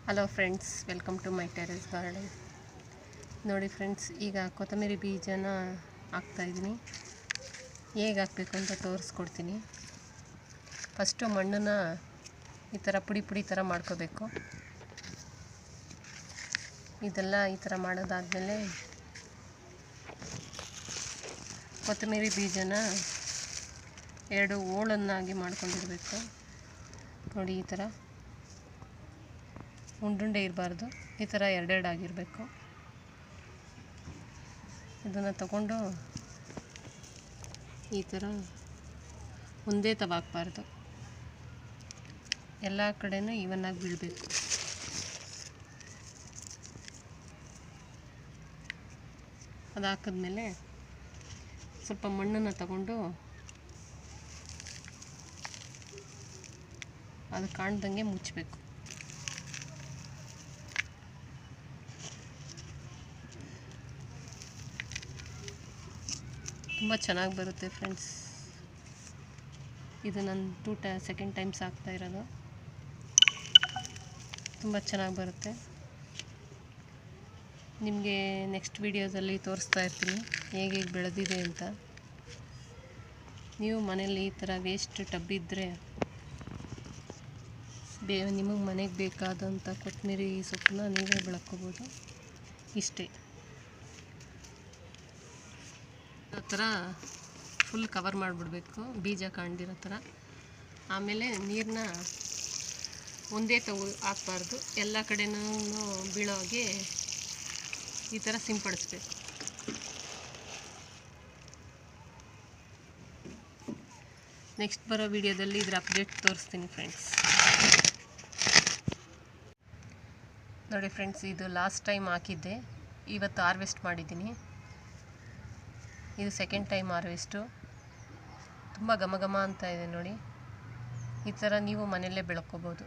Hello friends, welcome to my terrace garden. ನೋಡಿ friends, ಈಗ ಕೊತ್ತಂಬರಿ ಬೀಜನ ಹಾಕ್ತಾಯಿದ್ದೀನಿ. ಹೇಗೆ ಹಾಕಬೇಕು ಅಂತ ತೋರಿಸ್ಕೊಡ್ತೀನಿ. ಫಸ್ಟು ಮಣ್ಣನ್ನು ಈ ಥರ ಪುಡಿ ಥರ ಮಾಡ್ಕೋಬೇಕು. ಇದೆಲ್ಲ ಈ ಥರ ಮಾಡೋದಾದಮೇಲೆ ಕೊತ್ತಂಬರಿ ಬೀಜನ 2 ಹೋಳನ್ನಾಗಿ ಮಾಡ್ಕೊಂಡಿರಬೇಕು. ನೋಡಿ, ಈ ಥರ ಉಂಡುಂಡೆ ಇರಬಾರ್ದು, ಈ ಥರ ಎರಡೆರಡು ಆಗಿರಬೇಕು. ಇದನ್ನು ತಗೊಂಡು ಈ ಥರ ಒಂದೇ ಹಾಕಬಾರ್ದು, ಎಲ್ಲ ಕಡೆನೂ ಈವನ್ನಾಗಿ ಬೀಳಬೇಕು. ಅದು ಹಾಕಿದ್ಮೇಲೆ ಸ್ವಲ್ಪ ಮಣ್ಣನ್ನು ತಗೊಂಡು ಅದು ಕಾಣ್ದಂಗೆ ಮುಚ್ಚಬೇಕು. ತುಂಬ ಚೆನ್ನಾಗಿ ಬರುತ್ತೆ ಫ್ರೆಂಡ್ಸ್. ಇದು ನಾನು ಸೆಕೆಂಡ್ ಟೈಮ್ಸ್ ಹಾಕ್ತಾ ಇರೋದು. ತುಂಬ ಚೆನ್ನಾಗಿ ಬರುತ್ತೆ. ನಿಮಗೆ ನೆಕ್ಸ್ಟ್ ವಿಡಿಯೋದಲ್ಲಿ ತೋರಿಸ್ತಾ ಇರ್ತೀನಿ ಹೇಗೆ ಬೆಳೆದಿದೆ ಅಂತ. ನೀವು ಮನೇಲಿ ಈ ಥರ ವೇಸ್ಟ್ ಟಬ್ ಇದ್ದರೆ ನಿಮಗೆ ಮನೆಗೆ ಬೇಕಾದಂಥ ಕೊತ್ತಂಬರಿ ಸೊಪ್ಪನ್ನ ನೀವೇ ಬೆಳ್ಕೋಬೋದು. ಇಷ್ಟೇ, ಆ ಥರ ಫುಲ್ ಕವರ್ ಮಾಡಿಬಿಡ್ಬೇಕು, ಬೀಜ ಕಾಣ್ದಿರೋ ಥರ. ಆಮೇಲೆ ನೀರನ್ನ ಒಂದೇ ಹಾಕ್ಬಾರ್ದು, ಎಲ್ಲ ಕಡೆನೂ ಬೀಳೋ ಹಾಗೆ ಈ ಥರ ಸಿಂಪಡಿಸ್ಬೇಕು. ನೆಕ್ಸ್ಟ್ ಬರೋ ವಿಡಿಯೋದಲ್ಲಿ ಇದರ ಅಪ್ಡೇಟ್ ತೋರಿಸ್ತೀನಿ ಫ್ರೆಂಡ್ಸ್. ನೋಡಿ ಫ್ರೆಂಡ್ಸ್, ಇದು ಲಾಸ್ಟ್ ಟೈಮ್ ಹಾಕಿದ್ದೆ, ಇವತ್ತು ಹಾರ್ವೆಸ್ಟ್ ಮಾಡಿದ್ದೀನಿ. ಇದು ಸೆಕೆಂಡ್ ಟೈಮ್ ಹಾರ್ವೆಸ್ಟು. ತುಂಬ ಘಮ ಘಮ ಅಂತ ಇದೆ ನೋಡಿ. ಈ ಥರ ನೀವು ಮನೆಯಲ್ಲೇ ಬೆಳ್ಕೋಬೋದು.